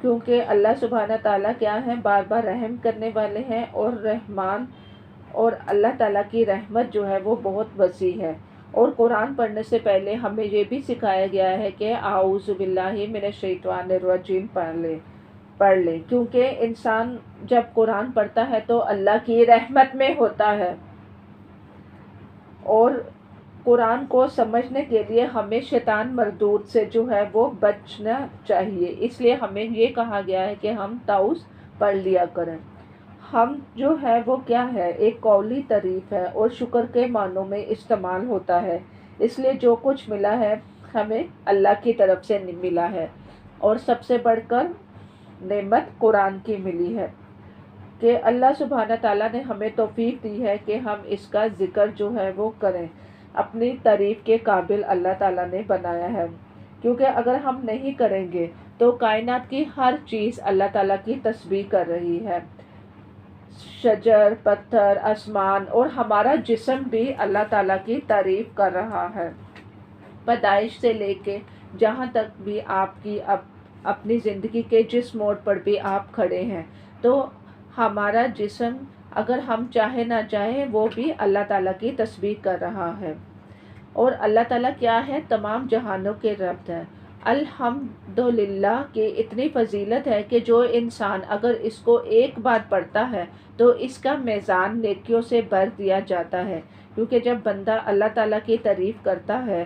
کیونکہ اللہ سبحانہ تعالیٰ کیا ہیں، بار بار رحم کرنے والے ہیں اور رحمان، اور اللہ تعالیٰ کی رحمت جو ہے وہ بہت وسیع ہے۔ اور قرآن پڑھنے سے پہلے ہمیں یہ بھی سکھایا گیا ہے کہ اعوذ باللہ من الشیطان الرجیم پڑھ لیں، کیونکہ انسان جب قرآن پڑھتا ہے تو اللہ کی رحمت میں ہوتا ہے، اور قرآن کو سمجھنے کے لیے ہمیں شیطان مردود سے جو ہے وہ بچنا چاہیے۔ اس لیے ہمیں یہ کہا گیا ہے کہ ہم تعوذ پڑھ لیا کریں۔ ہم جو ہے وہ کیا ہے، ایک قولی تعریف ہے اور شکر کے معنوں میں استعمال ہوتا ہے۔ اس لیے جو کچھ ملا ہے ہمیں اللہ کی طرف سے ملا ہے، اور سب سے بڑھ کر نعمت قرآن کی ملی ہے کہ اللہ سبحانہ تعالیٰ نے ہمیں توفیق دی ہے کہ ہم اس کا ذکر جو ہے وہ کریں۔ اپنی تعریف کے قابل اللہ تعالیٰ نے بنایا ہے، کیونکہ اگر ہم نہیں کریں گے تو کائنات کی ہر چیز اللہ تعالیٰ کی تسبیح کر رہی ہے، شجر، پتھر، آسمان، اور ہمارا جسم بھی اللہ تعالیٰ کی تعریف کر رہا ہے۔ پیدائش سے لے کے جہاں تک بھی آپ کی اپنی زندگی کے جس موڑ پر بھی آپ کھڑے ہیں، تو ہمارا جسم اگر ہم چاہے نہ چاہے وہ بھی اللہ تعالیٰ کی تسبیح کر رہا ہے۔ اور اللہ تعالیٰ کیا ہے، تمام جہانوں کے رب ہے۔ الحمدللہ کہ اتنی فضیلت ہے کہ جو انسان اگر اس کو ایک بار پڑھتا ہے تو اس کا میزان نیکیوں سے بھر دیا جاتا ہے، کیونکہ جب بندہ اللہ تعالیٰ کی تعریف کرتا ہے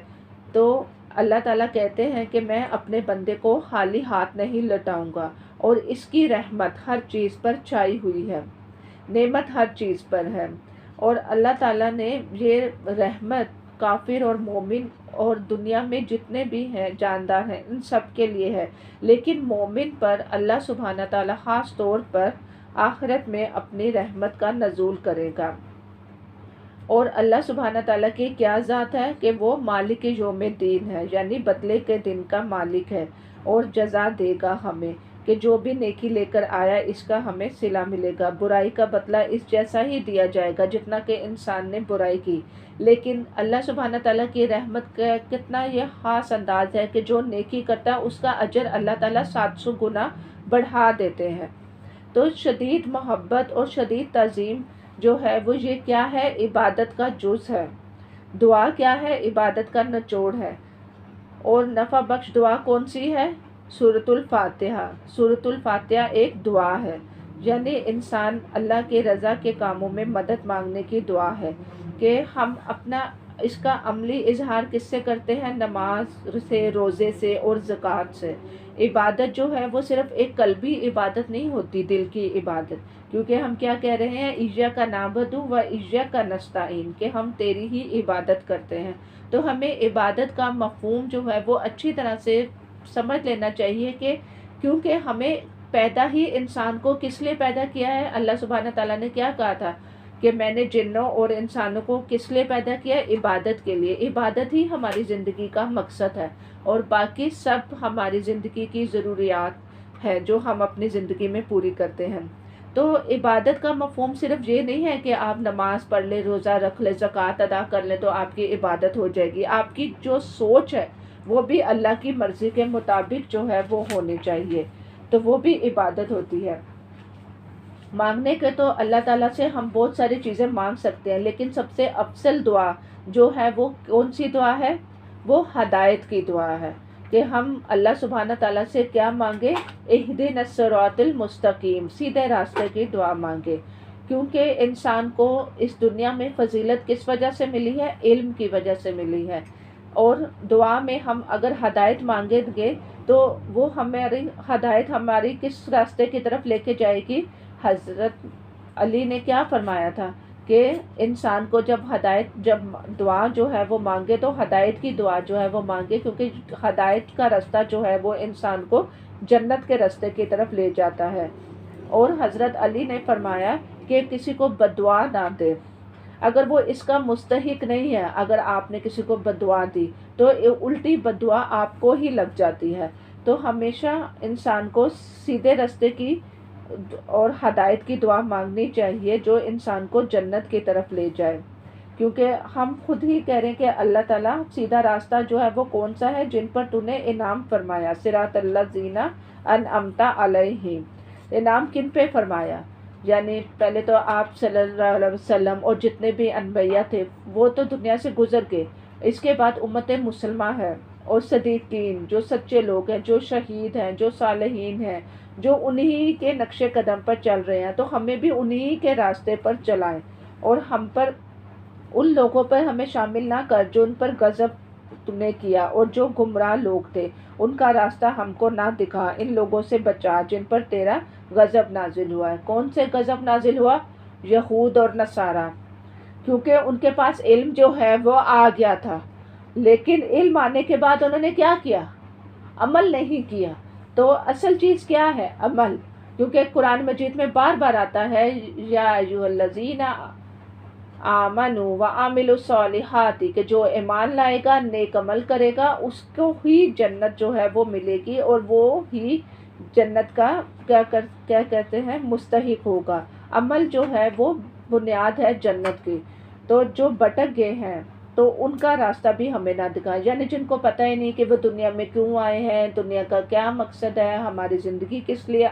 تو اللہ تعالیٰ کہتے ہیں کہ میں اپنے بندے کو خالی ہاتھ نہیں لوٹاؤں گا، اور اس کی رحمت ہر چیز پر چھائی ہوئی ہے، نعمت ہر چیز پر ہے۔ اور اللہ تعالیٰ نے یہ رحمت کافر اور مومن اور دنیا میں جتنے بھی ہیں جاندار ہیں ان سب کے لیے ہے، لیکن مومن پر اللہ سبحانہ تعالیٰ خاص طور پر آخرت میں اپنی رحمت کا نزول کرے گا۔ اور اللہ سبحانہ تعالیٰ کی کیا ذات ہے کہ وہ مالک یوم الدین ہے، یعنی بدلے کے دن کا مالک ہے، اور جزا دے گا ہمیں کہ جو بھی نیکی لے کر آیا اس کا ہمیں صلہ ملے گا، برائی کا بدلہ اس جیسا ہی دیا جائے گا جتنا کہ انسان نے برائی کی۔ لیکن اللہ سبحانہ تعالیٰ کی رحمت کا کتنا یہ خاص انداز ہے کہ جو نیکی کرتا ہے اس کا اجر اللہ تعالیٰ 700 گنا بڑھا دیتے ہیں۔ تو شدید محبت اور شدید تعظیم جو ہے وہ یہ کیا ہے، عبادت کا جز ہے۔ دعا کیا ہے، عبادت کا نچوڑ ہے۔ اور نفع بخش دعا کون سی ہے؟ سورۃ الفاتحہ۔ سورۃ الفاتحہ ایک دعا ہے، یعنی انسان اللہ کے رضا کے کاموں میں مدد مانگنے کی دعا ہے کہ ہم اپنا اس کا عملی اظہار کس سے کرتے ہیں، نماز سے، روزے سے اور زکوٰۃ سے۔ عبادت جو ہے وہ صرف ایک قلبی عبادت نہیں ہوتی، دل کی عبادت، کیونکہ ہم کیا کہہ رہے ہیں، ایاک نعبد و ایاک نستعین، کہ ہم تیری ہی عبادت کرتے ہیں۔ تو ہمیں عبادت کا مفہوم جو ہے وہ اچھی طرح سے سمجھ لینا چاہیے کہ کیونکہ ہمیں پیدا ہی انسان کو کس لیے پیدا کیا ہے، اللہ سبحانہ تعالیٰ نے کیا کہا تھا کہ میں نے جنوں اور انسانوں کو کس لیے پیدا کیا، عبادت کے لیے۔ عبادت ہی ہماری زندگی کا مقصد ہے، اور باقی سب ہماری زندگی کی ضروریات ہے جو ہم اپنی زندگی میں پوری کرتے ہیں۔ تو عبادت کا مفہوم صرف یہ نہیں ہے کہ آپ نماز پڑھ لیں، روزہ رکھ لیں، زکوٰۃ ادا کر لیں تو آپ کی عبادت ہو جائے گی۔ آپ کی جو سوچ ہے وہ بھی اللہ کی مرضی کے مطابق جو ہے وہ ہونی چاہیے، تو وہ بھی عبادت ہوتی ہے۔ مانگنے کے تو اللہ تعالیٰ سے ہم بہت ساری چیزیں مانگ سکتے ہیں، لیکن سب سے افضل دعا جو ہے وہ کون سی دعا ہے، وہ ہدایت کی دعا ہے کہ ہم اللہ سبحانہ تعالیٰ سے کیا مانگے، اہدنا الصراط المستقیم، سیدھے راستے کی دعا مانگے، کیونکہ انسان کو اس دنیا میں فضیلت کس وجہ سے ملی ہے، علم کی وجہ سے ملی ہے۔ اور دعا میں ہم اگر ہدایت مانگیں گے تو وہ ہماری ہدایت ہماری کس راستے کی طرف لے کے جائے گی۔ حضرت علی نے کیا فرمایا تھا کہ انسان کو جب دعا جو ہے وہ مانگے تو ہدایت کی دعا جو ہے وہ مانگے، کیونکہ ہدایت کا راستہ جو ہے وہ انسان کو جنت کے راستے کی طرف لے جاتا ہے۔ اور حضرت علی نے فرمایا کہ کسی کو بددعا نہ دے، اگر وہ اس کا مستحق نہیں ہے، اگر آپ نے کسی کو بددعا دی تو الٹی بددعا آپ کو ہی لگ جاتی ہے۔ تو ہمیشہ انسان کو سیدھے راستے کی اور ہدایت کی دعا مانگنی چاہیے جو انسان کو جنت کی طرف لے جائے، کیونکہ ہم خود ہی کہہ رہے ہیں کہ اللہ تعالیٰ سیدھا راستہ جو ہے وہ کون سا ہے، جن پر تو نے انعام فرمایا، صراط الذین انعمت علیہم، انعام کن پہ فرمایا؟ یعنی پہلے تو آپ صلی اللہ علیہ وسلم اور جتنے بھی انبیاء تھے وہ تو دنیا سے گزر گئے، اس کے بعد امت مسلمہ ہے اور صدیقین جو سچے لوگ ہیں، جو شہید ہیں، جو صالحین ہیں، جو انہی کے نقش قدم پر چل رہے ہیں، تو ہمیں بھی انہی کے راستے پر چلائیں، اور ہم پر ان لوگوں پر ہمیں شامل نہ کر جو ان پر غضب تم نے کیا، اور جو گمراہ لوگ تھے ان کا راستہ ہم کو نہ دکھا، ان لوگوں سے بچا جن پر تیرا غضب نازل ہوا ہے۔ کون سے غضب نازل ہوا؟ یہود اور نصارہ، کیونکہ ان کے پاس علم جو ہے وہ آ گیا تھا، لیکن علم آنے کے بعد انہوں نے کیا کیا؟ عمل نہیں کیا۔ تو اصل چیز کیا ہے؟ عمل، کیونکہ قرآن مجید میں بار بار آتا ہے یا ایھا الذین آمنوا وعملوا الصالحات، کہ جو ایمان لائے گا، نیک عمل کرے گا، اس کو ہی جنت جو ہے وہ ملے گی، اور وہ ہی جنت کا کیا کہتے ہیں مستحق ہوگا۔ عمل جو ہے وہ بنیاد ہے جنت کی۔ تو جو بھٹک گئے ہیں تو ان کا راستہ بھی ہمیں نہ دکھائے، یعنی جن کو پتہ ہی نہیں کہ وہ دنیا میں کیوں آئے ہیں، دنیا کا کیا مقصد ہے، ہماری زندگی کس لیے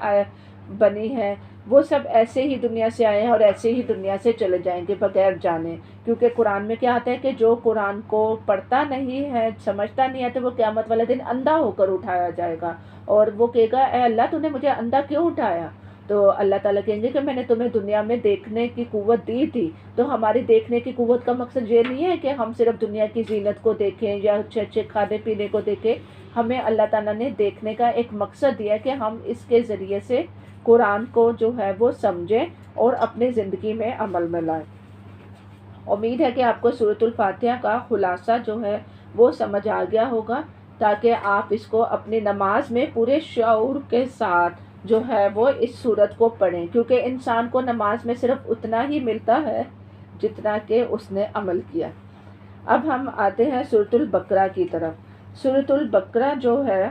بنی ہے، وہ سب ایسے ہی دنیا سے آئے ہیں اور ایسے ہی دنیا سے چلے جائیں گے بغیر جانے، کیونکہ قرآن میں کیا آتا ہے کہ جو قرآن کو پڑھتا نہیں ہے، سمجھتا نہیں ہے، تو وہ قیامت والے دن اندھا ہو کر اٹھایا جائے گا، اور وہ کہے گا اے اللہ تو نے مجھے اندھا کیوں اٹھایا؟ تو اللہ تعالیٰ کہیں گے کہ میں نے تمہیں دنیا میں دیکھنے کی قوت دی تھی۔ تو ہماری دیکھنے کی قوت کا مقصد یہ نہیں ہے کہ ہم صرف دنیا کی زینت کو دیکھیں یا اچھے اچھے کھانے پینے کو دیکھیں، ہمیں اللہ تعالیٰ نے دیکھنے کا ایک مقصد دیا کہ ہم اس کے ذریعے سے قرآن کو جو ہے وہ سمجھیں اور اپنے زندگی میں عمل میں لائیں۔ امید ہے کہ آپ کو سورۃ الفاتحہ کا خلاصہ جو ہے وہ سمجھ آ گیا ہوگا، تاکہ آپ اس کو اپنی نماز میں پورے شعور کے ساتھ جو ہے وہ اس سورت کو پڑھیں، کیونکہ انسان کو نماز میں صرف اتنا ہی ملتا ہے جتنا کہ اس نے عمل کیا۔ اب ہم آتے ہیں سورۃ البقرہ کی طرف۔ سورۃ البقرہ جو ہے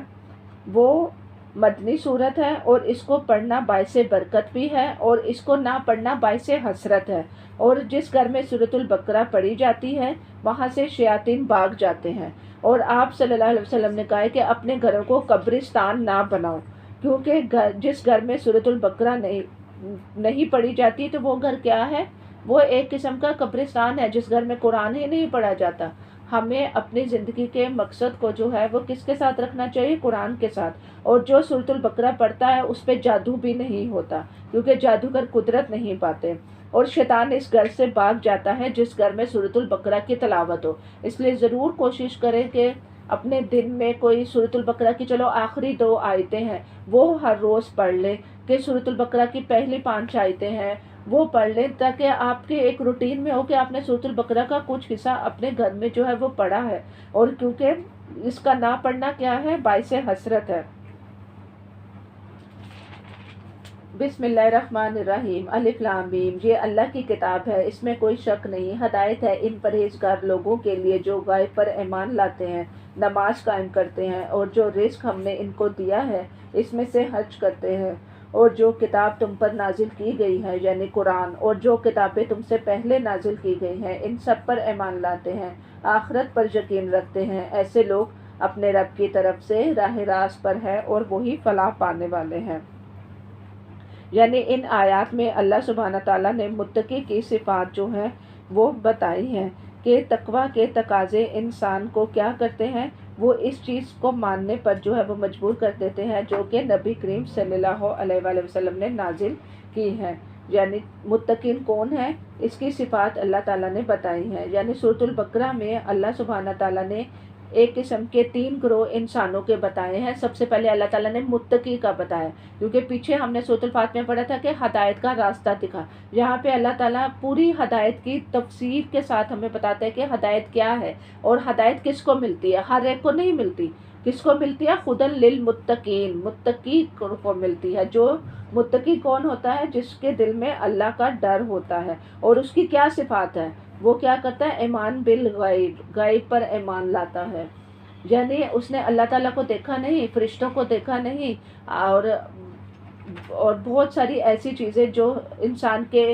وہ مدنی سورت ہے، اور اس کو پڑھنا باعث برکت بھی ہے، اور اس کو نہ پڑھنا باعث حسرت ہے، اور جس گھر میں سورۃ البقرہ پڑھی جاتی ہے وہاں سے شیاطین بھاگ جاتے ہیں، اور آپ صلی اللہ علیہ وسلم نے کہا ہے کہ اپنے گھروں کو قبرستان نہ بناؤ، کیونکہ جس گھر میں سورۃ البقرہ نہیں پڑھی جاتی تو وہ گھر کیا ہے؟ وہ ایک قسم کا قبرستان ہے، جس گھر میں قرآن ہی نہیں پڑھا جاتا۔ ہمیں اپنی زندگی کے مقصد کو جو ہے وہ کس کے ساتھ رکھنا چاہیے؟ قرآن کے ساتھ، اور جو سورۃ البقرہ پڑھتا ہے اس پہ جادو بھی نہیں ہوتا، کیونکہ جادوگر قدرت نہیں پاتے، اور شیطان اس گھر سے بھاگ جاتا ہے جس گھر میں سورۃ البقرہ کی تلاوت ہو۔ اس لیے ضرور کوشش کریں کہ اپنے دن میں کوئی سورۃ البقرہ کی چلو آخری 2 آیتیں ہیں وہ ہر روز پڑھ لیں، کہ سورۃ البقرہ کی پہلی 5 آیتیں ہیں وہ پڑھ لیں، تاکہ آپ کے ایک روٹین میں ہو کہ آپ نے سورۃ البقرہ کا کچھ حصہ اپنے گھر میں جو ہے وہ پڑھا ہے، اور کیونکہ اس کا نہ پڑھنا کیا ہے؟ باعث حسرت ہے۔ بسم اللہ الرحمن الرحیم، الف لام میم، یہ اللہ کی کتاب ہے، اس میں کوئی شک نہیں، ہدایت ہے ان پرہیزگار لوگوں کے لیے جو غیب پر ایمان لاتے ہیں، نماز قائم کرتے ہیں، اور جو رزق ہم نے ان کو دیا ہے اس میں سے خرچ کرتے ہیں، اور جو کتاب تم پر نازل کی گئی ہے یعنی قرآن، اور جو کتابیں تم سے پہلے نازل کی گئی ہیں ان سب پر ایمان لاتے ہیں، آخرت پر یقین رکھتے ہیں، ایسے لوگ اپنے رب کی طرف سے راہ راست پر ہیں اور وہی فلاح پانے والے ہیں۔ یعنی ان آیات میں اللہ سبحانہ تعالیٰ نے متقی کی صفات جو ہیں وہ بتائی ہیں، کہ تقویٰ کے تقاضے انسان کو کیا کرتے ہیں؟ وہ اس چیز کو ماننے پر جو ہے وہ مجبور کر دیتے ہیں جو کہ نبی کریم صلی اللہ علیہ وآلہ وسلم نے نازل کی ہے۔ یعنی متقین کون ہیں؟ اس کی صفات اللہ تعالیٰ نے بتائی ہیں۔ یعنی سورۃ البقرہ میں اللہ سبحانہ تعالیٰ نے ایک قسم کے 3 گروہ انسانوں کے بتائے ہیں۔ سب سے پہلے اللہ تعالیٰ نے متقی کا بتایا، کیونکہ پیچھے ہم نے سورۃ الفاتحہ میں پڑھا تھا کہ ہدایت کا راستہ دکھا، یہاں پہ اللہ تعالیٰ پوری ہدایت کی تفسیر کے ساتھ ہمیں بتاتا ہے کہ ہدایت کیا ہے، اور ہدایت کس کو ملتی ہے؟ ہر ایک کو نہیں ملتی۔ کس کو ملتی ہے؟ خدن للمتقین، متقی کو ملتی ہے۔ جو متقی کون ہوتا ہے؟ جس کے دل میں اللہ کا ڈر ہوتا ہے، اور اس کی کیا صفات ہے؟ وہ کیا کرتا ہے؟ ایمان بالغیب، غیب پر ایمان لاتا ہے، یعنی اس نے اللہ تعالیٰ کو دیکھا نہیں، فرشتوں کو دیکھا نہیں، اور بہت ساری ایسی چیزیں جو انسان کے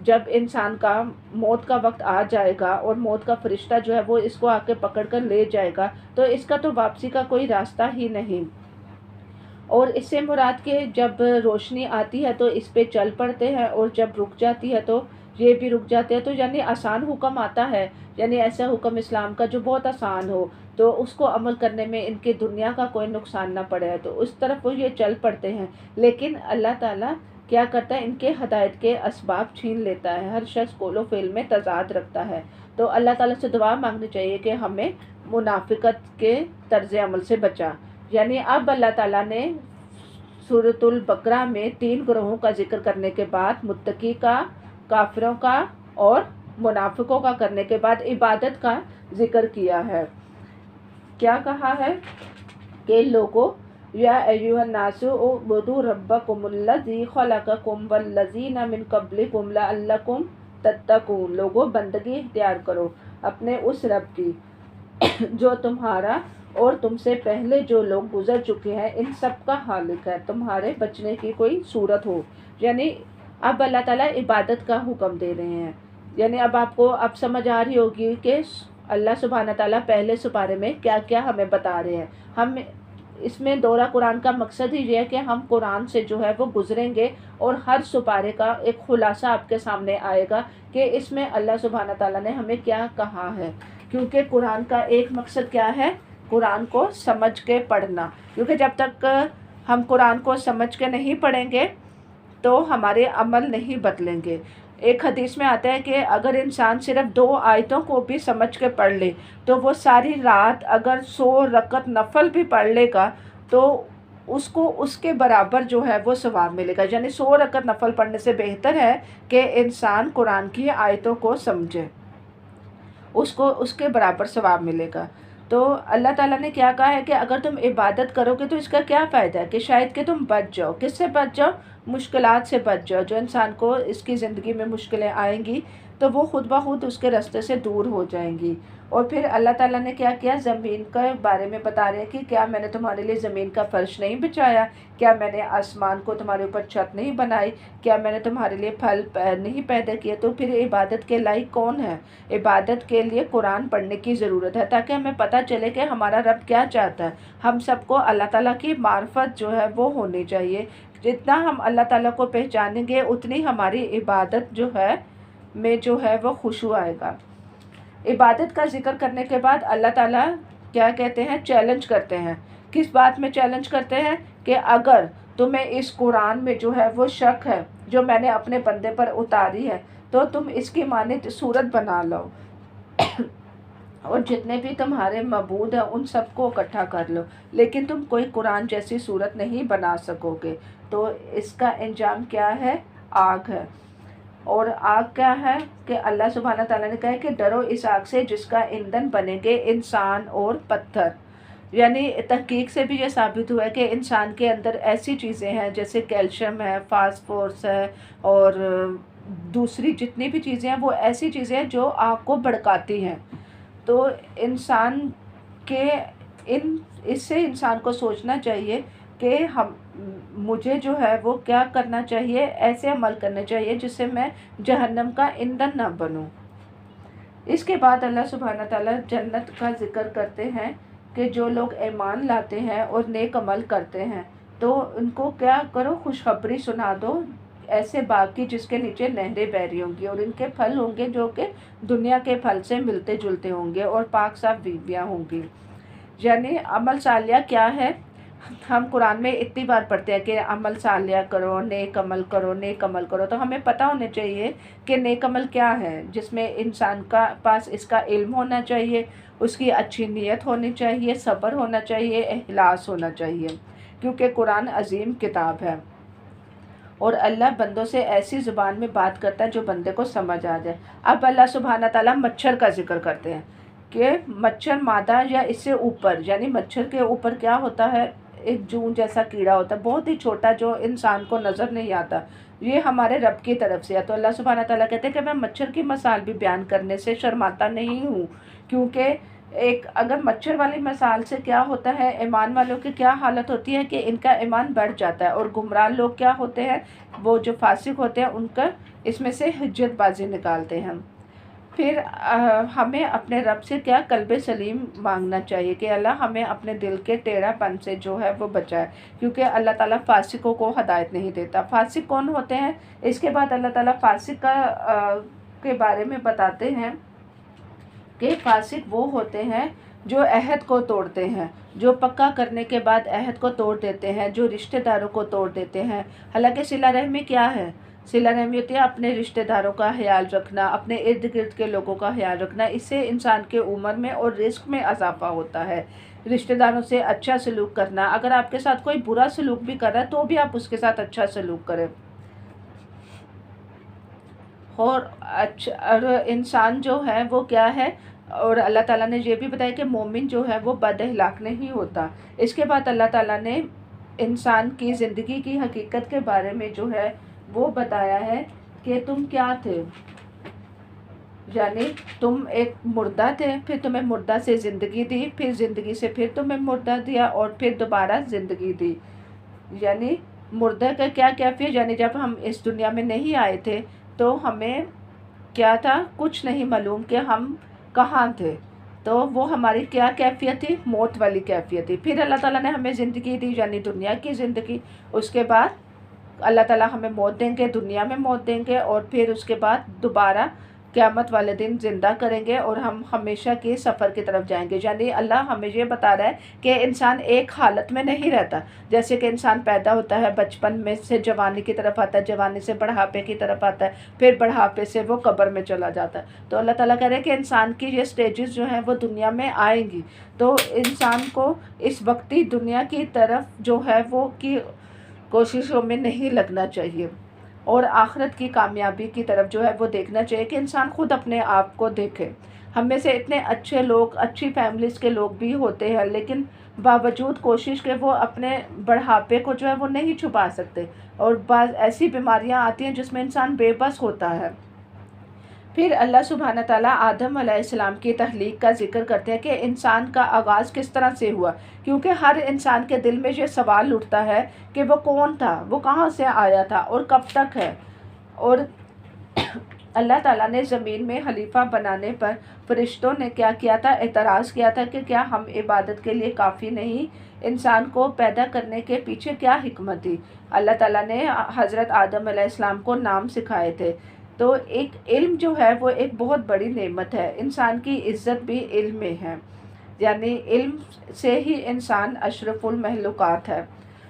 جب انسان کا موت کا وقت آ جائے گا اور موت کا فرشتہ جو ہے وہ اس کو آ کے پکڑ کر لے جائے گا تو اس کا تو واپسی کا کوئی راستہ ہی نہیں۔ اور اس سے مراد کہ جب روشنی آتی ہے تو اس پہ چل پڑتے ہیں، اور جب رک جاتی ہے تو یہ بھی رک جاتے ہیں۔ تو یعنی آسان حکم آتا ہے، یعنی ایسا حکم اسلام کا جو بہت آسان ہو تو اس کو عمل کرنے میں ان کی دنیا کا کوئی نقصان نہ پڑے، تو اس طرف وہ یہ چل پڑتے ہیں۔ لیکن اللہ تعالیٰ کیا کرتا ہے، ان کے ہدایت کے اسباب چھین لیتا ہے۔ ہر شخص قول و فعل میں تضاد رکھتا ہے، تو اللہ تعالیٰ سے دعا مانگنی چاہیے کہ ہمیں منافقت کے طرز عمل سے بچا۔ یعنی اب اللہ تعالیٰ نے سورۃ البقرہ میں 3 گروہوں کا ذکر کرنے کے بعد متقی کا، کافروں کا اور منافقوں کا کرنے کے بعد عبادت کا ذکر کیا ہے۔ کیا کہا ہے کہ لوگوں، یا ایھا الناس اعبدوا ربکم الذی خلقکم والذین من قبلکم لعلکم تتقون، لوگوں بندگی اختیار کرو اپنے اس رب کی جو تمہارا اور تم سے پہلے جو لوگ گزر چکے ہیں ان سب کا خالق ہے، تمہارے بچنے کی کوئی صورت ہو۔ یعنی اب اللہ تعالیٰ عبادت کا حکم دے رہے ہیں۔ یعنی اب آپ کو اب سمجھ آ رہی ہوگی کہ اللہ سبحانہ تعالیٰ پہلے سپارے میں کیا کیا ہمیں بتا رہے ہیں۔ ہم اس میں دورہ قرآن کا مقصد ہی یہ ہے کہ ہم قرآن سے جو ہے وہ گزریں گے اور ہر سپارے کا ایک خلاصہ آپ کے سامنے آئے گا کہ اس میں اللہ سبحانہ تعالیٰ نے ہمیں کیا کہا ہے۔ کیونکہ قرآن کا ایک مقصد کیا ہے، قرآن کو سمجھ کے پڑھنا، کیونکہ جب تک ہم قرآن کو سمجھ کے نہیں پڑھیں گے تو ہمارے عمل نہیں بدلیں گے۔ ایک حدیث میں آتا ہے کہ اگر انسان صرف 2 آیتوں کو بھی سمجھ کے پڑھ لے تو وہ ساری رات اگر 100 رکعت نفل بھی پڑھ لے گا تو اس کو اس کے برابر جو ہے وہ ثواب ملے گا۔ یعنی 100 رکعت نفل پڑھنے سے بہتر ہے کہ انسان قرآن کی آیتوں کو سمجھے، اس کو اس کے برابر ثواب ملے گا۔ تو اللہ تعالیٰ نے کیا کہا ہے کہ اگر تم عبادت کرو گے تو اس کا کیا فائدہ ہے، کہ شاید کہ تم بچ جاؤ۔ کس سے بچ جاؤ؟ مشکلات سے بچ جاؤ۔ جو انسان کو اس کی زندگی میں مشکلیں آئیں گی تو وہ خود بخود اس کے راستے سے دور ہو جائیں گی۔ اور پھر اللہ تعالیٰ نے کیا کیا، زمین کے بارے میں بتا رہے ہیں کہ کیا میں نے تمہارے لیے زمین کا فرش نہیں بچھایا، کیا میں نے آسمان کو تمہارے اوپر چھت نہیں بنائی، کیا میں نے تمہارے لیے پھل نہیں پیدا کیے۔ تو پھر عبادت کے لائق کون ہے؟ عبادت کے لیے قرآن پڑھنے کی ضرورت ہے تاکہ ہمیں پتہ چلے کہ ہمارا رب کیا چاہتا ہے۔ ہم سب کو اللہ تعالیٰ کی معرفت جو ہے وہ ہونی چاہیے۔ جتنا ہم اللہ تعالیٰ کو پہچانیں گے اتنی ہماری عبادت جو ہے میں جو ہے وہ خشوع آئے گا۔ عبادت کا ذکر کرنے کے بعد اللہ تعالیٰ کیا کہتے ہیں، چیلنج کرتے ہیں۔ کس بات میں چیلنج کرتے ہیں؟ کہ اگر تمہیں اس قرآن میں جو ہے وہ شک ہے جو میں نے اپنے بندے پر اتاری ہے تو تم اس کی مانند صورت بنا لو اور جتنے بھی تمہارے معبود ہیں ان سب کو اکٹھا کر لو، لیکن تم کوئی قرآن جیسی صورت نہیں بنا سکو گے۔ تو اس کا انجام کیا ہے؟ آگ ہے۔ اور آگ کیا ہے کہ اللہ سبحانہ تعالیٰ نے کہا ہے کہ ڈرو اس آگ سے جس کا ایندھن بنیں گے انسان اور پتھر۔ یعنی تحقیق سے بھی یہ ثابت ہوا ہے کہ انسان کے اندر ایسی چیزیں ہیں جیسے کیلشیم ہے، فاسفورس ہے اور دوسری جتنی بھی چیزیں ہیں وہ ایسی چیزیں ہیں جو آگ کو بھڑکاتی ہیں۔ تو انسان کے اس سے انسان کو سوچنا چاہیے کہ مجھے جو ہے وہ کیا کرنا چاہیے، ایسے عمل کرنے چاہیے جس سے میں جہنم کا ایندھن نہ بنوں۔ اس کے بعد اللہ سبحانہ تعالیٰ جنت کا ذکر کرتے ہیں کہ جو لوگ ایمان لاتے ہیں اور نیک عمل کرتے ہیں تو ان کو کیا کرو، خوشخبری سنا دو ایسے باغ کی جس کے نیچے نہریں بہہ رہی ہوں گی اور ان کے پھل ہوں گے جو کہ دنیا کے پھل سے ملتے جلتے ہوں گے اور پاک صاف بیویاں ہوں گی۔ یعنی عمل صالحہ کیا ہے؟ ہم قرآن میں اتنی بار پڑھتے ہیں کہ عمل صالحہ کرو، نیک عمل کرو، نیک عمل کرو، تو ہمیں پتہ ہونا چاہیے کہ نیک عمل کیا ہے، جس میں انسان کا پاس اس کا علم ہونا چاہیے، اس کی اچھی نیت ہونی چاہیے، صبر ہونا چاہیے، اخلاص ہونا چاہیے، کیونکہ قرآن عظیم کتاب ہے اور اللہ بندوں سے ایسی زبان میں بات کرتا ہے جو بندے کو سمجھ آ جائے۔ اب اللہ سبحانہ تعالیٰ مچھر کا ذکر کرتے ہیں کہ مچھر مادہ یا اس سے اوپر، یعنی مچھر کے اوپر کیا ہوتا ہے، ایک جون جیسا کیڑا ہوتا ہے بہت ہی چھوٹا جو انسان کو نظر نہیں آتا، یہ ہمارے رب کی طرف سے ہے۔ تو اللہ سبحانہ تعالیٰ کہتے ہیں کہ میں مچھر کی مثال بھی بیان کرنے سے شرماتا نہیں ہوں، کیونکہ ایک اگر مچھر والی مثال سے کیا ہوتا ہے، ایمان والوں کی کیا حالت ہوتی ہے کہ ان کا ایمان بڑھ جاتا ہے، اور گمراہ لوگ کیا ہوتے ہیں، وہ جو فاسق ہوتے ہیں ان کا اس میں سے حجت بازی نکالتے ہیں۔ پھر ہمیں اپنے رب سے کیا قلب سلیم مانگنا چاہیے کہ اللہ ہمیں اپنے دل کے ٹیڑھا پن سے جو ہے وہ بچائے، کیونکہ اللہ تعالیٰ فاسقوں کو ہدایت نہیں دیتا۔ فاسق کون ہوتے ہیں؟ اس کے بعد اللہ تعالیٰ فاسق کے بارے میں بتاتے ہیں کہ فاسق وہ ہوتے ہیں جو عہد کو توڑتے ہیں، جو پکا کرنے کے بعد عہد کو توڑ دیتے ہیں، جو رشتہ داروں کو توڑ دیتے ہیں۔ حالانکہ صلہ رحمی کیا ہے؟ صلہ رحمی ہوتی ہے اپنے رشتہ داروں کا خیال رکھنا، اپنے ارد گرد کے لوگوں کا خیال رکھنا۔ اس سے انسان کے عمر میں اور رزق میں اضافہ ہوتا ہے۔ رشتہ داروں سے اچھا سلوک کرنا، اگر آپ کے ساتھ کوئی برا سلوک بھی کر رہا ہے تو بھی آپ اس کے ساتھ اچھا سلوک کریں۔ اور انسان جو ہے وہ کیا ہے، اور اللہ تعالیٰ نے یہ بھی بتایا کہ مومن جو ہے وہ بد اخلاق نہیں ہوتا۔ اس کے بعد اللہ تعالیٰ نے انسان کی زندگی کی حقیقت کے بارے میں جو ہے وہ بتایا ہے کہ تم کیا تھے، یعنی تم ایک مردہ تھے، پھر تمہیں مردہ سے زندگی دی، پھر زندگی سے پھر تمہیں مردہ دیا، اور پھر دوبارہ زندگی دی۔ یعنی مردہ کا کیا کیفیت، یعنی جب ہم اس دنیا میں نہیں آئے تھے تو ہمیں کیا تھا، کچھ نہیں معلوم کہ ہم کہاں تھے، تو وہ ہماری کیا کیفیت تھی، موت والی کیفیت تھی۔ پھر اللہ تعالیٰ نے ہمیں زندگی دی، یعنی دنیا کی زندگی۔ اس کے بعد اللہ تعالیٰ ہمیں موت دیں گے، دنیا میں موت دیں گے، اور پھر اس کے بعد دوبارہ قیامت والے دن زندہ کریں گے اور ہم ہمیشہ کے سفر کی طرف جائیں گے۔ یعنی اللہ ہمیں یہ بتا رہا ہے کہ انسان ایک حالت میں نہیں رہتا۔ جیسے کہ انسان پیدا ہوتا ہے، بچپن میں سے جوانی کی طرف آتا ہے، جوانی سے بڑھاپے کی طرف آتا ہے، پھر بڑھاپے سے وہ قبر میں چلا جاتا ہے۔ تو اللہ تعالیٰ کہہ رہے ہیں کہ انسان کی یہ سٹیجز جو ہیں وہ دنیا میں آئیں گی، تو انسان کو اس وقتی دنیا کی طرف جو ہے وہ کی کوششوں میں نہیں لگنا چاہیے، اور آخرت کی کامیابی کی طرف جو ہے وہ دیکھنا چاہیے کہ انسان خود اپنے آپ کو دیکھے۔ ہم میں سے اتنے اچھے لوگ، اچھی فیملیز کے لوگ بھی ہوتے ہیں، لیکن باوجود کوشش کے وہ اپنے بڑھاپے کو جو ہے وہ نہیں چھپا سکتے، اور بعض ایسی بیماریاں آتی ہیں جس میں انسان بے بس ہوتا ہے۔ پھر اللہ سبحانہ تعالیٰ آدم علیہ السلام کی تخلیق کا ذکر کرتے ہیں کہ انسان کا آغاز کس طرح سے ہوا، کیونکہ ہر انسان کے دل میں یہ سوال اٹھتا ہے کہ وہ کون تھا، وہ کہاں سے آیا تھا اور کب تک ہے۔ اور اللہ تعالیٰ نے زمین میں خلیفہ بنانے پر فرشتوں نے کیا کیا تھا، اعتراض کیا تھا کہ کیا ہم عبادت کے لیے کافی نہیں، انسان کو پیدا کرنے کے پیچھے کیا حکمت تھی۔ اللہ تعالیٰ نے حضرت آدم علیہ السلام کو نام سکھائے تھے۔ تو ایک علم جو ہے وہ ایک بہت بڑی نعمت ہے، انسان کی عزت بھی علم میں ہے، یعنی علم سے ہی انسان اشرف المخلوقات ہے۔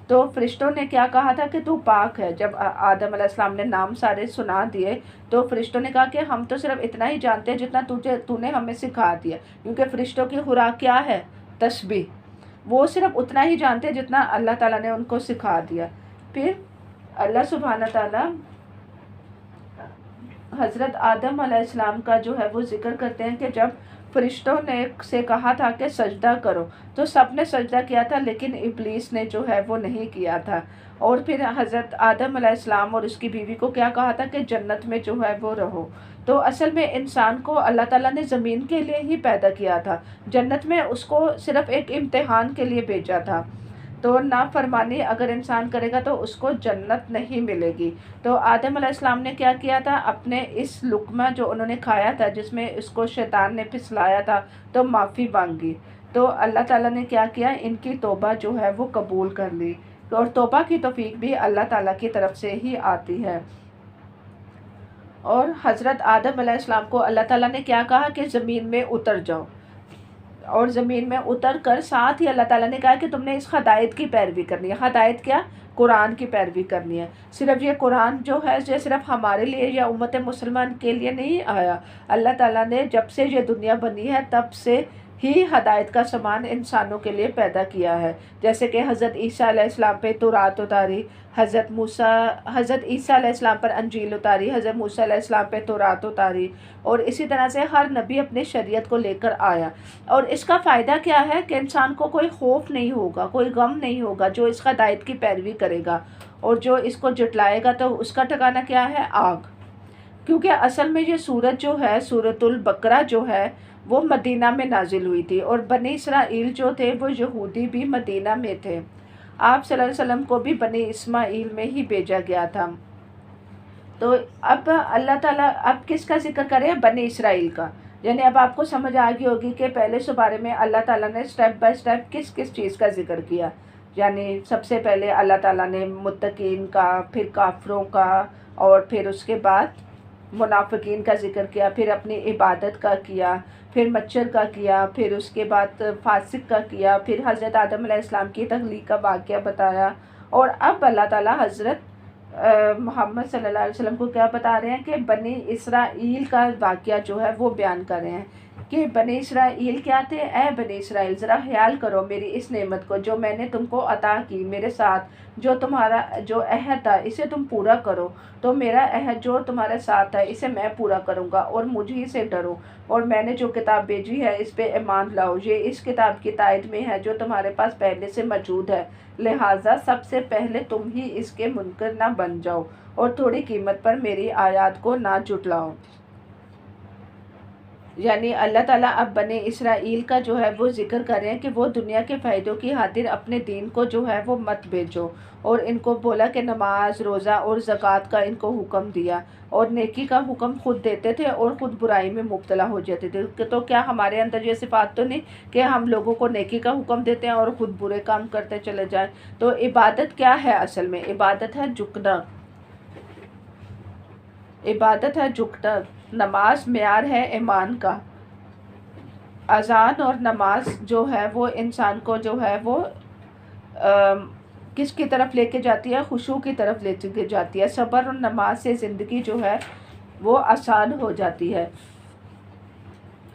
تو فرشتوں نے کیا کہا تھا کہ تو پاک ہے۔ جب آدم علیہ السلام نے نام سارے سنا دیے تو فرشتوں نے کہا کہ ہم تو صرف اتنا ہی جانتے ہیں جتنا تو نے ہمیں سکھا دیا، کیونکہ فرشتوں کی خوراک کیا ہے، تسبیح۔ وہ صرف اتنا ہی جانتے ہیں جتنا اللہ تعالیٰ نے ان کو سکھا دیا۔ پھر اللہ سبحانہ تعالیٰ حضرت آدم علیہ السلام کا جو ہے وہ ذکر کرتے ہیں کہ جب فرشتوں نے سے کہا تھا کہ سجدہ کرو تو سب نے سجدہ کیا تھا، لیکن ابلیس نے جو ہے وہ نہیں کیا تھا۔ اور پھر حضرت آدم علیہ السلام اور اس کی بیوی کو کیا کہا تھا کہ جنت میں جو ہے وہ رہو۔ تو اصل میں انسان کو اللہ تعالیٰ نے زمین کے لیے ہی پیدا کیا تھا، جنت میں اس کو صرف ایک امتحان کے لیے بھیجا تھا۔ تو نافرمانی اگر انسان کرے گا تو اس کو جنت نہیں ملے گی۔ تو آدم علیہ السلام نے کیا کیا تھا، اپنے اس لقمہ جو انہوں نے کھایا تھا جس میں اس کو شیطان نے پھسلایا تھا، تو معافی مانگی، تو اللہ تعالیٰ نے کیا کیا، ان کی توبہ جو ہے وہ قبول کر لی۔ اور توبہ کی توفیق بھی اللہ تعالیٰ کی طرف سے ہی آتی ہے۔ اور حضرت آدم علیہ السلام کو اللہ تعالیٰ نے کیا کہا کہ زمین میں اتر جاؤ، اور زمین میں اتر کر ساتھ ہی اللہ تعالیٰ نے کہا کہ تم نے اس ہدایت کی پیروی کرنی ہے۔ ہدایت کیا؟ قرآن کی پیروی کرنی ہے۔ صرف یہ قرآن جو ہے یہ صرف ہمارے لیے یا امت مسلمان کے لیے نہیں آیا، اللہ تعالیٰ نے جب سے یہ دنیا بنی ہے تب سے ہی ہدایت کا سامان انسانوں کے لیے پیدا کیا ہے۔ جیسے کہ حضرت عیسیٰ علیہ السلام پہ تورات اتاری، حضرت عیسیٰ علیہ السلام پر انجیل اتاری، حضرت موسیٰ علیہ السلام پہ تورات اتاری، اور اسی طرح سے ہر نبی اپنی شریعت کو لے کر آیا۔ اور اس کا فائدہ کیا ہے کہ انسان کو کوئی خوف نہیں ہوگا، کوئی غم نہیں ہوگا جو اس ہدایت کی پیروی کرے گا، اور جو اس کو جھٹلائے گا تو اس کا ٹھکانہ کیا ہے، آگ۔ کیونکہ اصل میں یہ سورت جو ہے سورۃ البقرہ جو ہے وہ مدینہ میں نازل ہوئی تھی، اور بنی اسرائیل جو تھے وہ یہودی بھی مدینہ میں تھے۔ آپ صلی اللہ علیہ وسلم کو بھی بنی اسماعیل میں ہی بھیجا گیا تھا۔ تو اب اللہ تعالیٰ اب کس کا ذکر کرے؟ بنی اسرائیل کا۔ یعنی اب آپ کو سمجھ آ گئی ہوگی کہ پہلے سپارے میں اللہ تعالیٰ نے سٹیپ بائی سٹیپ کس کس چیز کا ذکر کیا۔ یعنی سب سے پہلے اللہ تعالیٰ نے متقین کا، پھر کافروں کا، اور پھر اس کے بعد منافقین کا ذکر کیا، پھر اپنی عبادت کا کیا، پھر مچھر کا کیا، پھر اس کے بعد فاسق کا کیا، پھر حضرت آدم علیہ السلام کی تخلیق کا واقعہ بتایا، اور اب اللہ تعالیٰ حضرت محمد صلی اللہ علیہ وسلم کو کیا بتا رہے ہیں کہ بنی اسرائیل کا واقعہ جو ہے وہ بیان کر رہے ہیں کہ بنی اسرائیل کیا تھے۔ اے بنی اسرائیل، ذرا خیال کرو میری اس نعمت کو جو میں نے تم کو عطا کی، میرے ساتھ جو تمہارا جو عہد تھا اسے تم پورا کرو، تو میرا عہد جو تمہارے ساتھ ہے اسے میں پورا کروں گا، اور مجھے سے ڈرو، اور میں نے جو کتاب بھیجی ہے اس پہ ایمان لاؤ، یہ اس کتاب کی تائید میں ہے جو تمہارے پاس پہلے سے موجود ہے، لہٰذا سب سے پہلے تم ہی اس کے منکر نہ بن جاؤ، اور تھوڑی قیمت پر میری آیات کو نہ جھٹلاؤ۔ یعنی اللہ تعالیٰ اب بنی اسرائیل کا جو ہے وہ ذکر کر رہے ہیں کہ وہ دنیا کے فائدوں کی خاطر اپنے دین کو جو ہے وہ مت بیچو، اور ان کو بولا کہ نماز، روزہ اور زکوٰۃ کا ان کو حکم دیا، اور نیکی کا حکم خود دیتے تھے اور خود برائی میں مبتلا ہو جاتے تھے۔ تو کیا ہمارے اندر یہ صفات تو نہیں کہ ہم لوگوں کو نیکی کا حکم دیتے ہیں اور خود برے کام کرتے چلے جائیں؟ تو عبادت کیا ہے؟ اصل میں عبادت ہے جھکنا، عبادت ہے جھکنا۔ نماز معیار ہے ایمان کا۔ اذان اور نماز جو ہے وہ انسان کو جو ہے وہ کس کی طرف لے کے جاتی ہے؟ خشوع کی طرف لے کے جاتی ہے۔ صبر اور نماز سے زندگی جو ہے وہ آسان ہو جاتی ہے۔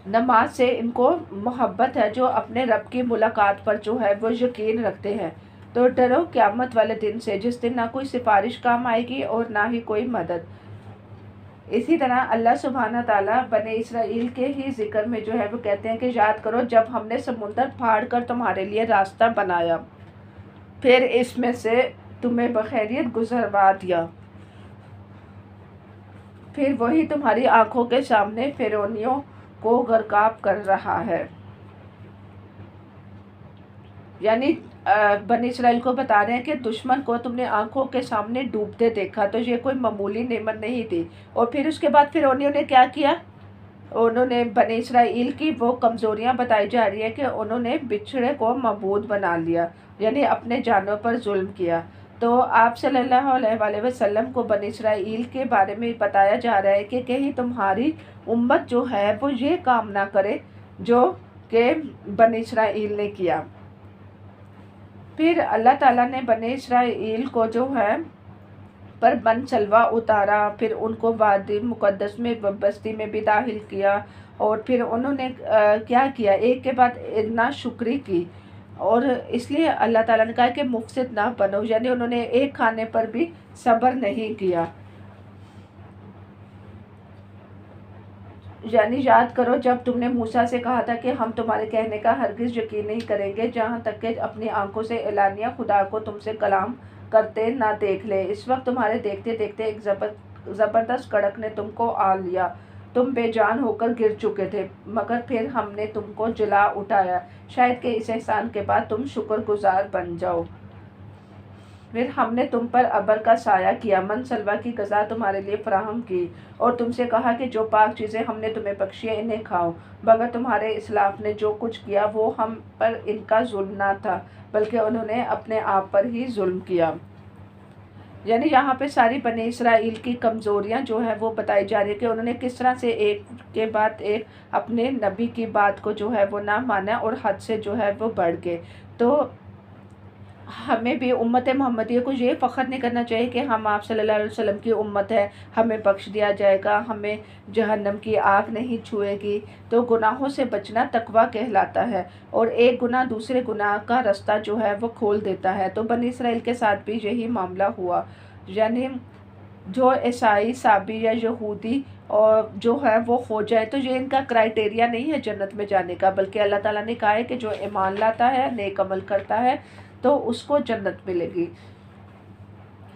نماز سے ان کو محبت ہے جو اپنے رب کی ملاقات پر جو ہے وہ یقین رکھتے ہیں۔ تو ڈرو قیامت والے دن سے جس دن نہ کوئی سفارش کام آئے گی اور نہ ہی کوئی مدد۔ اسی طرح اللہ سبحانہ تعالیٰ بنی اسرائیل کے ہی ذکر میں جو ہے وہ کہتے ہیں کہ یاد کرو جب ہم نے سمندر پھاڑ کر تمہارے لیے راستہ بنایا، پھر اس میں سے تمہیں بخیریت گزروا دیا، پھر وہی تمہاری آنکھوں کے سامنے فرعونیوں کو غرقاب کر رہا ہے۔ یعنی بنی اسرائیل کو بتا رہے ہیں کہ دشمن کو تم نے آنکھوں کے سامنے ڈوبتے دیکھا تو یہ کوئی معمولی نعمت نہیں تھی۔ اور پھر اس کے بعد فرعونیوں نے کیا کیا؟ انہوں نے بنی اسرائیل کی وہ کمزوریاں بتائی جا رہی ہے کہ انہوں نے بچھڑے کو معبود بنا لیا، یعنی اپنے جانوں پر ظلم کیا۔ تو آپ صلی اللہ علیہ وآلہ وسلم کو بنی اسرائیل کے بارے میں بتایا جا رہا ہے کہ کہیں تمہاری امت جو ہے وہ یہ کام نہ کرے جو کہ بنی اسرائیل نے کیا۔ پھر اللہ تعالیٰ نے بنی اسرائیل کو جو ہے پر من سلوا اتارا، پھر ان کو وادی مقدس میں بستی میں بھی داخل کیا، اور پھر انہوں نے کیا کیا؟ ایک کے بعد نا شکری کی، اور اس لیے اللہ تعالیٰ نے کہا کہ مفسد نہ بنو، یعنی انہوں نے ایک کھانے پر بھی صبر نہیں کیا۔ یعنی یاد کرو جب تم نے موسیٰ سے کہا تھا کہ ہم تمہارے کہنے کا ہرگز یقین نہیں کریں گے جہاں تک کہ اپنی آنکھوں سے اعلانیہ خدا کو تم سے کلام کرتے نہ دیکھ لے۔ اس وقت تمہارے دیکھتے دیکھتے ایک زبردست کڑک نے تم کو آ لیا، تم بے جان ہو کر گر چکے تھے، مگر پھر ہم نے تم کو جلا اٹھایا، شاید کہ اس احسان کے بعد تم شکر گزار بن جاؤ۔ پھر ہم نے تم پر ابر کا سایہ کیا، من سلوا کی غذا تمہارے لیے فراہم کی، اور تم سے کہا کہ جو پاک چیزیں ہم نے تمہیں بخشی ہیں انہیں کھاؤ، مگر تمہارے اسلاف نے جو کچھ کیا وہ ہم پر ان کا ظلم نہ تھا بلکہ انہوں نے اپنے آپ پر ہی ظلم کیا۔ یعنی یہاں پہ ساری بنی اسرائیل کی کمزوریاں جو ہیں وہ بتائی جا رہی ہے کہ انہوں نے کس طرح سے ایک کے بعد ایک اپنے نبی کی بات کو جو ہے وہ نہ مانا اور حد سے جو ہے وہ بڑھ گئے۔ تو ہمیں بھی امت محمدیہ کو یہ فخر نہیں کرنا چاہیے کہ ہم آپ صلی اللہ علیہ وسلم کی امت ہے، ہمیں بخش دیا جائے گا، ہمیں جہنم کی آگ نہیں چھوئے گی۔ تو گناہوں سے بچنا تقویٰ کہلاتا ہے، اور ایک گناہ دوسرے گناہ کا رستہ جو ہے وہ کھول دیتا ہے۔ تو بنی اسرائیل کے ساتھ بھی یہی معاملہ ہوا، یعنی جو عیسائی، صابی یا یہودی اور جو ہے وہ ہو جائے تو یہ ان کا کرائٹیریا نہیں ہے جنت میں جانے کا، بلکہ اللہ تعالیٰ نے کہا ہے کہ جو ایمان لاتا ہے، نیک عمل کرتا ہے تو اس کو جنت ملے گی۔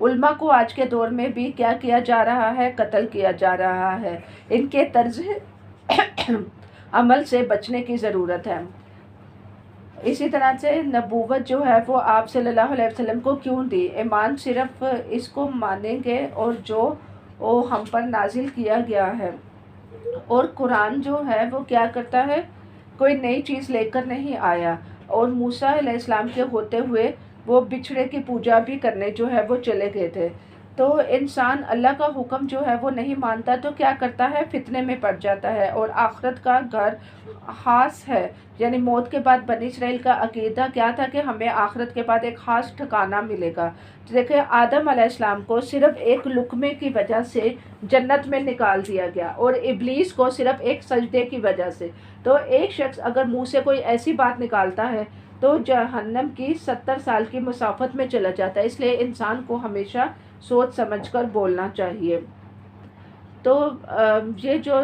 علماء کو آج کے دور میں بھی کیا کیا جا رہا ہے؟ قتل کیا جا رہا ہے۔ ان کے طرز عمل سے بچنے کی ضرورت ہے۔ اسی طرح سے نبوت جو ہے وہ آپ صلی اللہ علیہ وسلم کو کیوں دی؟ ایمان صرف اس کو مانیں گے اور جو وہ ہم پر نازل کیا گیا ہے۔ اور قرآن جو ہے وہ کیا کرتا ہے؟ کوئی نئی چیز لے کر نہیں آیا، اور موسیٰ علیہ السلام کے ہوتے ہوئے وہ بچھڑے کی پوجا بھی کرنے جو ہے وہ چلے گئے تھے۔ تو انسان اللہ کا حکم جو ہے وہ نہیں مانتا تو کیا کرتا ہے؟ فتنے میں پڑ جاتا ہے، اور آخرت کا گھر خاص ہے، یعنی موت کے بعد بنی اسرائیل کا عقیدہ کیا تھا کہ ہمیں آخرت کے بعد ایک خاص ٹھکانہ ملے گا۔ دیکھیں آدم علیہ السلام کو صرف ایک لقمے کی وجہ سے جنت میں نکال دیا گیا، اور ابلیس کو صرف ایک سجدے کی وجہ سے۔ تو ایک شخص اگر منہ سے کوئی ایسی بات نکالتا ہے تو جہنم کی 70 سال کی مسافت میں چلا جاتا ہے۔ اس لیے انسان کو ہمیشہ سوچ سمجھ کر بولنا چاہیے۔ تو یہ جو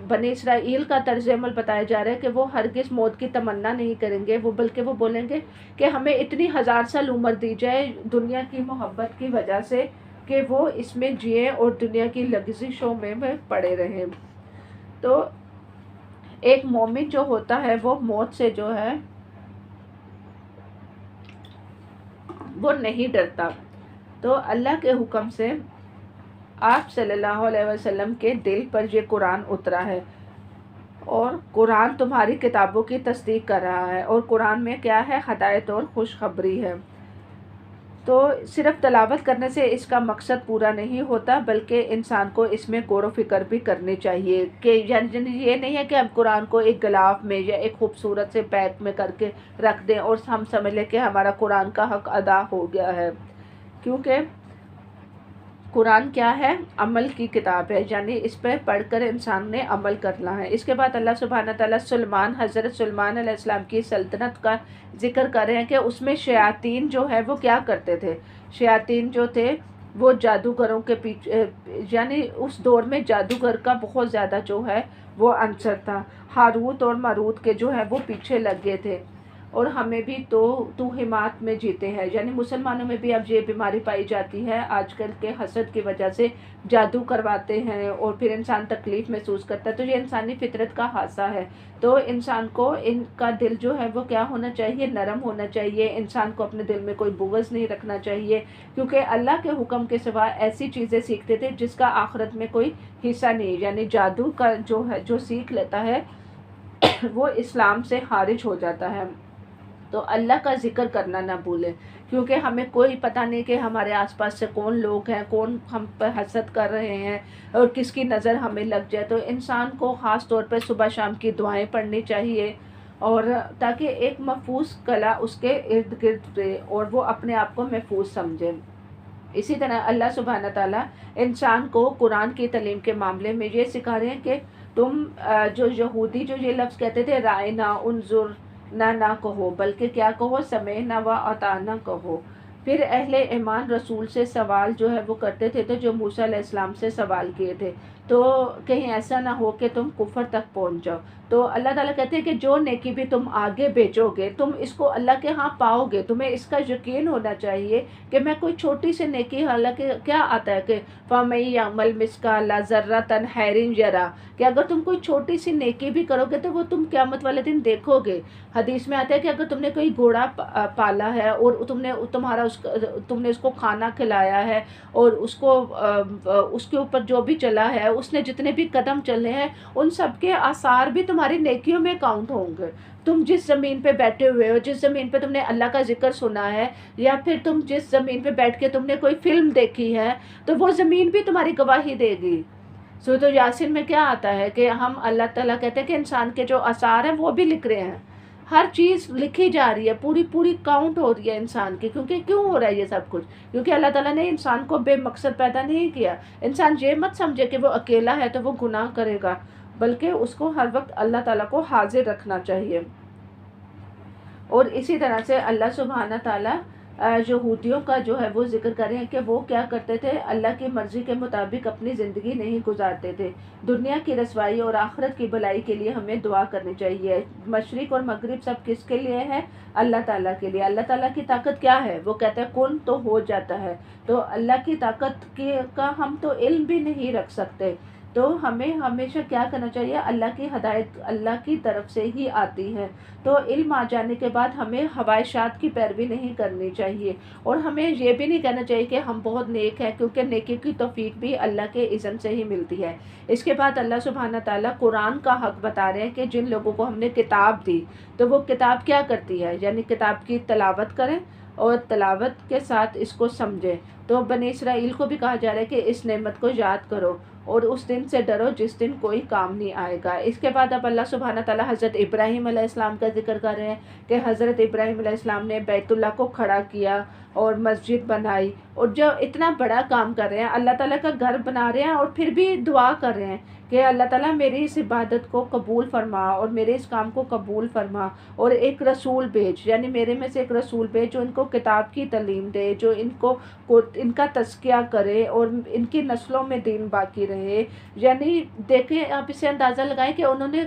بنی اسرائیل کا طرز عمل بتایا جا رہا ہے کہ وہ ہرگز موت کی تمنا نہیں کریں گے، بلکہ وہ بولیں گے کہ ہمیں اتنی 1000 سال عمر دی جائے دنیا کی محبت کی وجہ سے کہ وہ اس میں جئیں اور دنیا کی لغزشوں میں پڑے رہیں۔ تو ایک مومن جو ہوتا ہے وہ موت سے جو ہے وہ نہیں ڈرتا۔ تو اللہ کے حکم سے آپ صلی اللہ علیہ وسلم کے دل پر یہ قرآن اترا ہے، اور قرآن تمہاری کتابوں کی تصدیق کر رہا ہے، اور قرآن میں کیا ہے؟ ہدایت اور خوشخبری ہے۔ تو صرف تلاوت کرنے سے اس کا مقصد پورا نہیں ہوتا، بلکہ انسان کو اس میں غور و فکر بھی کرنی چاہیے کہ یعنی یہ نہیں ہے کہ ہم قرآن کو ایک غلاف میں یا ایک خوبصورت سے پیک میں کر کے رکھ دیں اور ہم سمجھ لیں کہ ہمارا قرآن کا حق ادا ہو گیا ہے، کیونکہ قرآن کیا ہے؟ عمل کی کتاب ہے، یعنی اس پہ پڑھ کر انسان نے عمل کرنا ہے۔ اس کے بعد اللہ سبحانہ تعالیٰ حضرت سلیمان علیہ السلام کی سلطنت کا ذکر کر رہے ہیں کہ اس میں شیاطین جو ہے وہ کیا کرتے تھے؟ شیاطین جو تھے وہ جادوگروں کے پیچھے، یعنی اس دور میں جادوگر کا بہت زیادہ جو ہے وہ عنصر تھا۔ ہاروت اور ماروت کے جو ہے وہ پیچھے لگ گئے تھے، اور ہمیں بھی توہمات میں جیتے ہیں، یعنی مسلمانوں میں بھی اب یہ بیماری پائی جاتی ہے آج کل کے حسد کی وجہ سے، جادو کرواتے ہیں اور پھر انسان تکلیف محسوس کرتا ہے۔ تو یہ انسانی فطرت کا حادثہ ہے۔ تو انسان کو ان کا دل جو ہے وہ کیا ہونا چاہیے؟ نرم ہونا چاہیے۔ انسان کو اپنے دل میں کوئی بغض نہیں رکھنا چاہیے، کیونکہ اللہ کے حکم کے سوا ایسی چیزیں سیکھتے تھے جس کا آخرت میں کوئی حصہ نہیں، یعنی جادو کا جو ہے جو سیکھ لیتا ہے وہ اسلام سے خارج ہو جاتا ہے۔ تو اللہ کا ذکر کرنا نہ بھولیں، کیونکہ ہمیں کوئی پتہ نہیں کہ ہمارے آس پاس سے کون لوگ ہیں، کون ہم پہ حسد کر رہے ہیں اور کس کی نظر ہمیں لگ جائے۔ تو انسان کو خاص طور پہ صبح شام کی دعائیں پڑھنی چاہیے، اور تاکہ ایک محفوظ کلا اس کے ارد گرد رہے اور وہ اپنے آپ کو محفوظ سمجھے۔ اسی طرح اللہ سبحانہ تعالیٰ انسان کو قرآن کی تعلیم کے معاملے میں یہ سکھا رہے ہیں کہ تم جو یہودی جو یہ لفظ کہتے تھے رائنا انظر نہ کہو، بلکہ کیا کہو؟ سمعنا و اطعنا کہو۔ پھر اہل ایمان رسول سے سوال جو ہے وہ کرتے تھے، تو جو موسیٰ علیہ السلام سے سوال کیے تھے، تو کہیں ایسا نہ ہو کہ تم کفر تک پہنچ جاؤ۔ تو اللہ تعالیٰ کہتے ہیں کہ جو نیکی بھی تم آگے بھیجو گے تم اس کو اللہ کے ہاں پاؤ گے۔ تمہیں اس کا یقین ہونا چاہیے کہ میں کوئی چھوٹی سی نیکی، حالانکہ کیا آتا ہے کہ فَمَن يَعْمَلْ مِثْقَالَ ذَرَّةٍ خَيْرٍ يَرَهُ، کہ اگر تم کوئی چھوٹی سی نیکی بھی کرو گے تو وہ تم قیامت والے دن دیکھو گے۔ حدیث میں آتا ہے کہ اگر تم نے کوئی گھوڑا پالا ہے اور تم نے اس کو کھانا کھلایا ہے اور اس کے اوپر جو بھی چلا ہے، اس نے جتنے بھی قدم چلے ہیں، ان سب کے آثار بھی تمہاری نیکیوں میں کاؤنٹ ہوں گے۔ تم جس زمین پہ بیٹھے ہوئے ہو، جس زمین پہ تم نے اللہ کا ذکر سنا ہے، یا پھر تم جس زمین پہ بیٹھ کے تم نے کوئی فلم دیکھی ہے، تو وہ زمین بھی تمہاری گواہی دے گی۔ سورۃ یاسین میں کیا آتا ہے کہ ہم اللہ تعالیٰ کہتے ہیں کہ انسان کے جو آثار ہیں وہ بھی لکھ رہے ہیں، ہر چیز لکھی جا رہی ہے، پوری کاؤنٹ ہو رہی ہے انسان کی۔ کیونکہ کیوں ہو رہا ہے یہ سب کچھ؟ کیونکہ اللہ تعالیٰ نے انسان کو بے مقصد پیدا نہیں کیا۔ انسان یہ مت سمجھے کہ وہ اکیلا ہے تو وہ گناہ کرے گا، بلکہ اس کو ہر وقت اللہ تعالیٰ کو حاضر رکھنا چاہیے۔ اور اسی طرح سے اللہ سبحانہ تعالیٰ یہودیوں کا جو ہے وہ ذکر کریں کہ وہ کیا کرتے تھے، اللہ کی مرضی کے مطابق اپنی زندگی نہیں گزارتے تھے۔ دنیا کی رسوائی اور آخرت کی بھلائی کے لیے ہمیں دعا کرنی چاہیے۔ مشرق اور مغرب سب کس کے لیے ہے؟ اللہ تعالیٰ کے لیے۔ اللہ تعالیٰ کی طاقت کیا ہے؟ وہ کہتا ہے کن تو ہو جاتا ہے۔ تو اللہ کی طاقت کا ہم تو علم بھی نہیں رکھ سکتے، تو ہمیں ہمیشہ کیا کرنا چاہیے؟ اللہ کی ہدایت اللہ کی طرف سے ہی آتی ہے۔ تو علم آ جانے کے بعد ہمیں خواہشات کی پیروی نہیں کرنی چاہیے، اور ہمیں یہ بھی نہیں کہنا چاہیے کہ ہم بہت نیک ہیں، کیونکہ نیکی کی توفیق بھی اللہ کے اذن سے ہی ملتی ہے۔ اس کے بعد اللہ سبحانہ تعالیٰ قرآن کا حق بتا رہے ہیں کہ جن لوگوں کو ہم نے کتاب دی تو وہ کتاب کیا کرتی ہے، یعنی کتاب کی تلاوت کریں اور تلاوت کے ساتھ اس کو سمجھیں۔ تو بنی اسرائیل کو بھی کہا جا رہا ہے کہ اس نعمت کو یاد کرو اور اس دن سے ڈرو جس دن کوئی کام نہیں آئے گا۔ اس کے بعد اب اللہ سبحانہ تعالیٰ حضرت ابراہیم علیہ السلام کا ذکر کر رہے ہیں کہ حضرت ابراہیم علیہ السلام نے بیت اللہ کو کھڑا کیا اور مسجد بنائی، اور جو اتنا بڑا کام کر رہے ہیں، اللہ تعالیٰ کا گھر بنا رہے ہیں اور پھر بھی دعا کر رہے ہیں کہ اللہ تعالیٰ میری اس عبادت کو قبول فرما اور میرے اس کام کو قبول فرما، اور ایک رسول بھیج، یعنی میرے میں سے ایک رسول بھیج جو ان کو کتاب کی تعلیم دے، جو ان کا تزکیہ کرے اور ان کی نسلوں میں دین باقی رہے۔ یعنی دیکھیں، آپ اسے اندازہ لگائیں کہ انہوں نے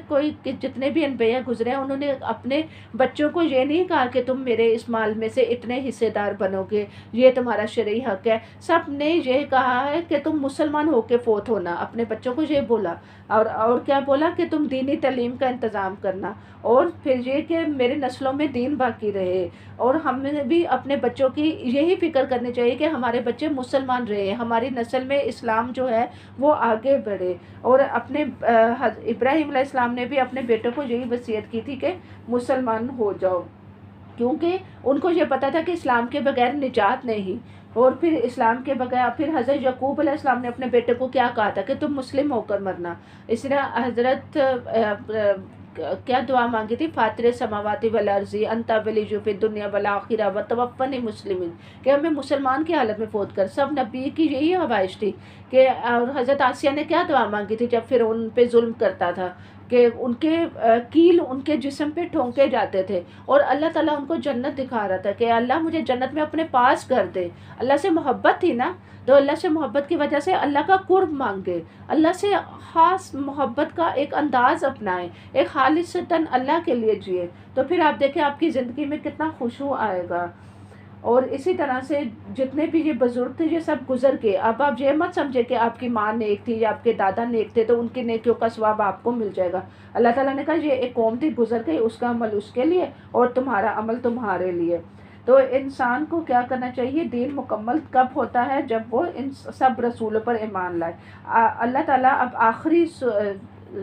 جتنے بھی انبیاء گزرے ہیں، انہوں نے اپنے بچوں کو یہ نہیں کہا کہ تم میرے اس مال میں سے اتنے حصے دار بنو گے، یہ تمہارا شرعی حق ہے۔ سب نے یہ کہا ہے کہ تم مسلمان ہو کے فوت ہونا، اپنے بچوں کو یہ بولا، اور کیا بولا کہ تم دینی تعلیم کا انتظام کرنا، اور پھر یہ کہ میرے نسلوں میں دین باقی رہے۔ اور ہمیں بھی اپنے بچوں کی یہی فکر کرنی چاہیے کہ ہمارے بچے مسلمان رہے، ہماری نسل میں اسلام جو ہے وہ آگے بڑھے۔ اور اپنے ابراہیم علیہ السلام نے بھی اپنے بیٹوں کو یہی وصیت کی تھی کہ مسلمان ہو جاؤ، کیونکہ ان کو یہ پتا تھا کہ اسلام کے بغیر نجات نہیں۔ اور پھر اسلام کے بغیر پھر حضرت یعقوب علیہ السلام نے اپنے بیٹے کو کیا کہا تھا کہ تم مسلم ہو کر مرنا۔ اس طرح حضرت کیا دعا مانگی تھی؟ فاطر السماوات والارض انت ولی فی الدنیا والآخرہ وتوفنی مسلمین، کہ ہمیں مسلمان کی حالت میں فوت کر۔ سب نبی کی یہی خواہش تھی کہ، اور حضرت آسیہ نے کیا دعا مانگی تھی جب فرعون پہ ظلم کرتا تھا کہ ان کے کیل ان کے جسم پہ ٹھونکے جاتے تھے، اور اللہ تعالیٰ ان کو جنت دکھا رہا تھا کہ اللہ مجھے جنت میں اپنے پاس کر دے۔ اللہ سے محبت تھی نا، تو اللہ سے محبت کی وجہ سے اللہ کا قرب مانگے، اللہ سے خاص محبت کا ایک انداز اپنائیں، ایک خالصتاً اللہ کے لیے جیے، تو پھر آپ دیکھیں آپ کی زندگی میں کتنا خشوع آئے گا۔ اور اسی طرح سے جتنے بھی یہ بزرگ تھے یہ سب گزر کے، اب آپ یہ مت سمجھے کہ آپ کی ماں نیک تھی یا آپ کے دادا نیک تھے تو ان کی نیکیوں کا ثواب آپ کو مل جائے گا۔ اللہ تعالیٰ نے کہا یہ ایک قوم تھی گزر گئی، اس کا عمل اس کے لیے اور تمہارا عمل تمہارے لیے۔ تو انسان کو کیا کرنا چاہیے؟ دین مکمل کب ہوتا ہے؟ جب وہ ان سب رسولوں پر ایمان لائے۔ اللہ تعالیٰ اب آخری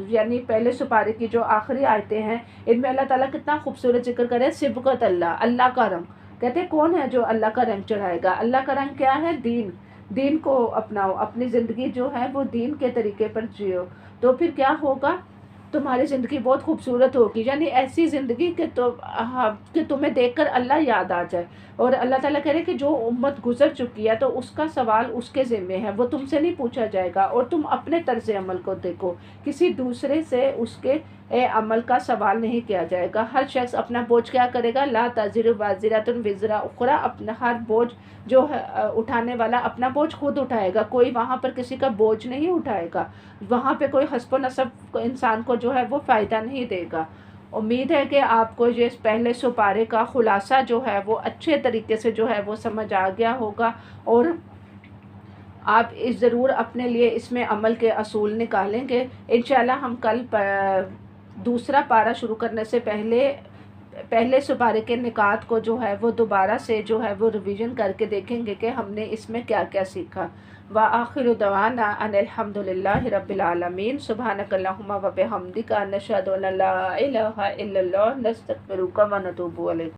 یعنی پہلے سپارے کی جو آخری آیتیں ہیں ان میں اللہ تعالیٰ کتنا خوبصورت ذکر کرے سبقت اللہ، اللہ کا رنگ۔ کہتے کون ہے جو اللہ کا رنگ چڑھائے گا؟ اللہ کا رنگ کیا ہے؟ دین۔ دین کو اپناؤ، اپنی زندگی جو ہے وہ دین کے طریقے پر جیو، تو پھر کیا ہوگا؟ تمہاری زندگی بہت خوبصورت ہوگی، یعنی ایسی زندگی کہ تمہیں دیکھ کر اللہ یاد آ جائے۔ اور اللہ تعالیٰ کہہ رہے کہ جو امت گزر چکی ہے تو اس کا سوال اس کے ذمے ہے، وہ تم سے نہیں پوچھا جائے گا، اور تم اپنے طرز عمل کو دیکھو، کسی دوسرے سے اس کے عمل کا سوال نہیں کیا جائے گا۔ ہر شخص اپنا بوجھ کیا کرے گا؟ لا تزر وازرۃ وزر اخری، اپنا ہر بوجھ جو ہے اٹھانے والا اپنا بوجھ خود اٹھائے گا، کوئی وہاں پر کسی کا بوجھ نہیں اٹھائے گا، وہاں پہ کوئی حسب و نسب انسان کو جو ہے وہ فائدہ نہیں دے گا۔ امید ہے کہ آپ کو یہ پہلے سپارے کا خلاصہ جو ہے وہ اچھے طریقے سے جو ہے وہ سمجھ آ گیا ہوگا، اور آپ ضرور اپنے لیے اس میں عمل کے اصول نکالیں گے۔ انشاءاللہ ہم کل دوسرا پارہ شروع کرنے سے پہلے سپارے کے نکات کو جو ہے وہ دوبارہ سے جو ہے وہ ریویژن کر کے دیکھیں گے کہ ہم نے اس میں کیا کیا سیکھا۔ وآخر دعوانا ان الحمد للہ رب العالمین، سبحانک اللہم و بحمدک، نشہد ان لا الہ الا اللہ، نستغفرک و نتوب الیک۔